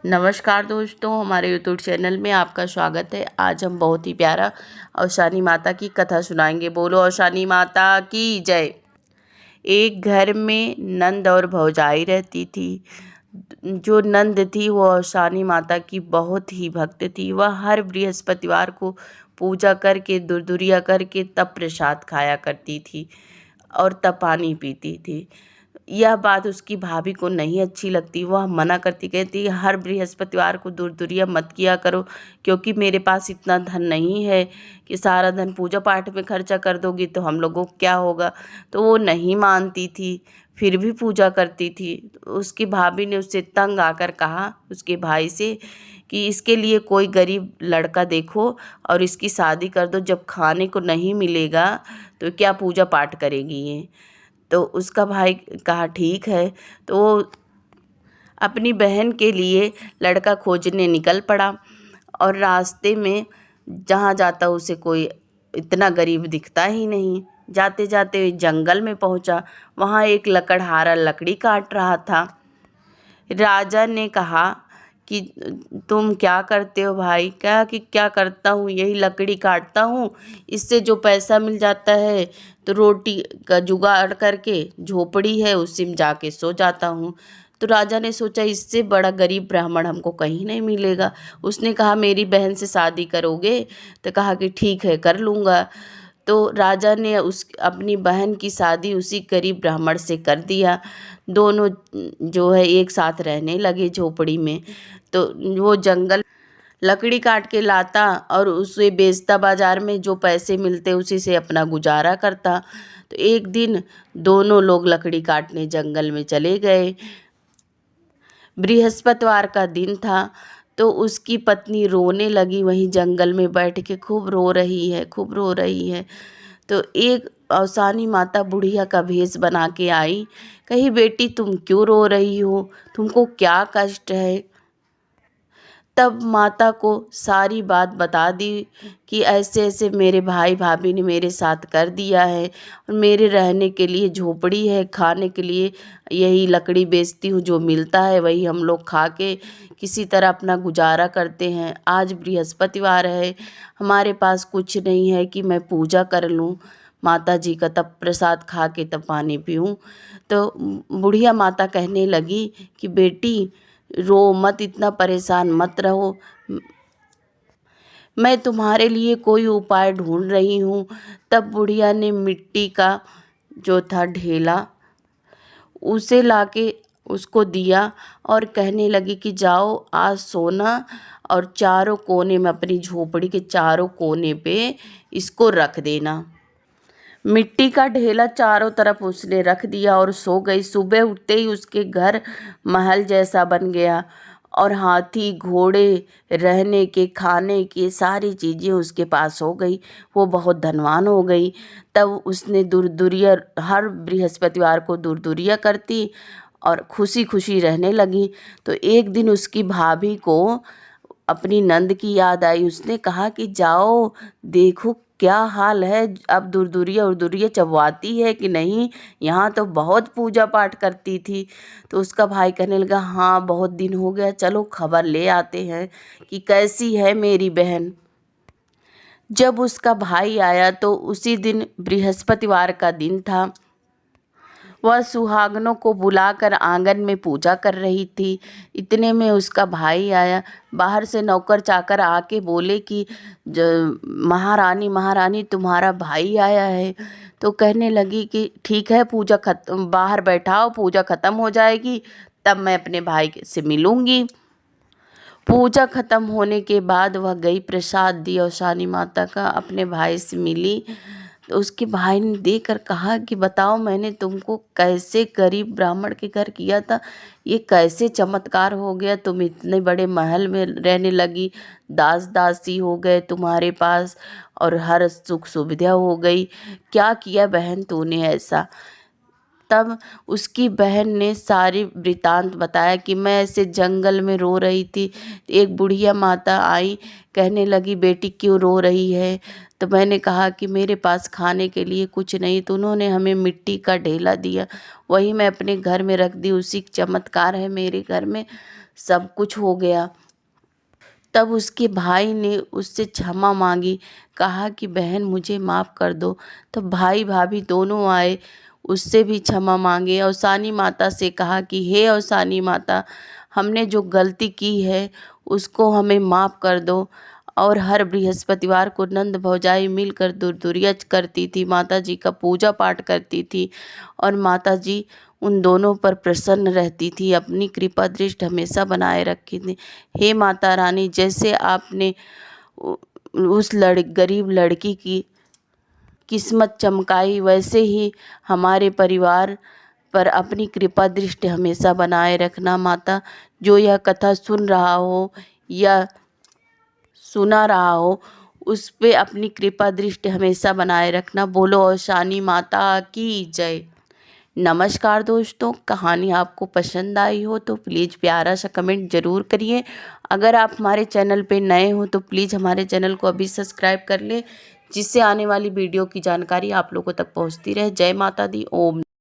नमस्कार दोस्तों, हमारे यूट्यूब चैनल में आपका स्वागत है। आज हम बहुत ही प्यारा औशानी माता की कथा सुनाएंगे। बोलो औशानी माता की जय। एक घर में नंद और भौजाई रहती थी। जो नंद थी वो औशानी माता की बहुत ही भक्त थी। वह हर बृहस्पतिवार को पूजा करके दुरदुरिया करके तब प्रसाद खाया करती थी और तब पानी पीती थी। यह बात उसकी भाभी को नहीं अच्छी लगती। वह मना करती, कहती हर बृहस्पतिवार को दुरदुरिया मत किया करो, क्योंकि मेरे पास इतना धन नहीं है कि सारा धन पूजा पाठ में खर्चा कर दोगी तो हम लोगों को क्या होगा। तो वो नहीं मानती थी, फिर भी पूजा करती थी। उसकी भाभी ने उससे तंग आकर कहा उसके भाई से कि इसके लिए कोई गरीब लड़का देखो और इसकी शादी कर दो। जब खाने को नहीं मिलेगा तो क्या पूजा पाठ करेगी ये। तो उसका भाई कहा ठीक है। तो वो अपनी बहन के लिए लड़का खोजने निकल पड़ा और रास्ते में जहाँ जाता उसे कोई इतना गरीब दिखता ही नहीं। जाते जाते जंगल में पहुँचा। वहाँ एक लकड़हारा लकड़ी काट रहा था। राजा ने कहा कि तुम क्या करते हो भाई। क्या कि क्या करता हूँ, यही लकड़ी काटता हूँ, इससे जो पैसा मिल जाता है तो रोटी का जुगाड़ करके झोपड़ी है उसी में जाके सो जाता हूँ। तो राजा ने सोचा इससे बड़ा गरीब ब्राह्मण हमको कहीं नहीं मिलेगा। उसने कहा मेरी बहन से शादी करोगे। तो कहा कि ठीक है कर लूँगा। तो राजा ने उस अपनी बहन की शादी उसी गरीब ब्राह्मण से कर दिया। दोनों जो है एक साथ रहने लगे झोपड़ी में। तो वो जंगल लकड़ी काट के लाता और उसे बेचता बाजार में, जो पैसे मिलते उसी से अपना गुजारा करता। तो एक दिन दोनों लोग लकड़ी काटने जंगल में चले गए। बृहस्पतिवार का दिन था। तो उसकी पत्नी रोने लगी, वहीं जंगल में बैठ के खूब रो रही है, खूब रो रही है। तो एक औसानी माता बुढ़िया का भेष बना के आई। कही बेटी तुम क्यों रो रही हो, तुमको क्या कष्ट है। तब माता को सारी बात बता दी कि ऐसे ऐसे मेरे भाई भाभी ने मेरे साथ कर दिया है और मेरे रहने के लिए झोपड़ी है, खाने के लिए यही लकड़ी बेचती हूँ, जो मिलता है वही हम लोग खा के किसी तरह अपना गुजारा करते हैं। आज बृहस्पतिवार है, हमारे पास कुछ नहीं है कि मैं पूजा कर लूँ माता जी का, तब प्रसाद खा के तब पानी पीऊँ। तो बुढ़िया माता कहने लगी कि बेटी रो मत, इतना परेशान मत रहो, मैं तुम्हारे लिए कोई उपाय ढूंढ रही हूँ। तब बुढ़िया ने मिट्टी का जो था ढेला उसे लाके उसको दिया और कहने लगी कि जाओ आज सोना और चारों कोने में, अपनी झोपड़ी के चारों कोने पे इसको रख देना। मिट्टी का ढेला चारों तरफ उसने रख दिया और सो गई। सुबह उठते ही उसके घर महल जैसा बन गया और हाथी घोड़े, रहने के खाने की सारी चीज़ें उसके पास हो गई। वो बहुत धनवान हो गई। तब उसने दुरदुरिया हर बृहस्पतिवार को दुरदुरिया करती और खुशी खुशी रहने लगी। तो एक दिन उसकी भाभी को अपनी नंद की याद आई। उसने कहा कि जाओ देखो क्या हाल है, अब दुरदुरिया उर्दुरिया चबवाती है कि नहीं, यहाँ तो बहुत पूजा पाठ करती थी। तो उसका भाई कहने लगा हाँ बहुत दिन हो गया, चलो खबर ले आते हैं कि कैसी है मेरी बहन। जब उसका भाई आया तो उसी दिन बृहस्पतिवार का दिन था। वह सुहागनों को बुलाकर आंगन में पूजा कर रही थी। इतने में उसका भाई आया। बाहर से नौकर चाकर आके बोले कि महारानी महारानी तुम्हारा भाई आया है। तो कहने लगी कि ठीक है, पूजा खत्म, बाहर बैठाओ, पूजा ख़त्म हो जाएगी तब मैं अपने भाई से मिलूँगी। पूजा ख़त्म होने के बाद वह गई, प्रसाद दिया औशानी माता का, अपने भाई से मिली। तो उसके भाई ने देखकर कहा कि बताओ मैंने तुमको कैसे गरीब ब्राह्मण के घर किया था, ये कैसे चमत्कार हो गया, तुम इतने बड़े महल में रहने लगी, दास दासी हो गए तुम्हारे पास और हर सुख सुविधा हो गई, क्या किया बहन तूने ऐसा। तब उसकी बहन ने सारी वृतांत बताया कि मैं ऐसे जंगल में रो रही थी। एक बुढ़िया माता आई, कहने लगी बेटी क्यों रो रही है। तो मैंने कहा कि मेरे पास खाने के लिए कुछ नहीं, तो उन्होंने हमें मिट्टी का ढेला दिया, वही मैं अपने घर में रख दी, उसी चमत्कार है मेरे घर में। सब कुछ हो गया। तब उसके भाई ने उससे क्षमा मांगी, कहा कि बहन मुझे माफ़ कर दो। तो भाई भाभी दोनों आए, उससे भी क्षमा मांगे। अवसानी माता से कहा कि हे अवसानी माता, हमने जो गलती की है उसको हमें माफ़ कर दो। और हर बृहस्पतिवार को नंद भौजाई मिलकर दुर्दुरिया करती थी, माता जी का पूजा पाठ करती थी और माता जी उन दोनों पर प्रसन्न रहती थी, अपनी कृपा दृष्टि हमेशा बनाए रखी थी। हे माता रानी, जैसे आपने उस गरीब लड़की की किस्मत चमकाई, वैसे ही हमारे परिवार पर अपनी कृपा दृष्टि हमेशा बनाए रखना माता। जो यह कथा सुन रहा हो या सुना रहा हो, उस पे अपनी कृपा दृष्टि हमेशा बनाए रखना। बोलो अवसानी माता की जय। नमस्कार दोस्तों, कहानी आपको पसंद आई हो तो प्लीज़ प्यारा सा कमेंट ज़रूर करिए। अगर आप हमारे चैनल पे नए हो तो प्लीज़ हमारे चैनल को अभी सब्सक्राइब कर लें, जिससे आने वाली वीडियो की जानकारी आप लोगों तक पहुंचती रहे। जय माता दी। ओम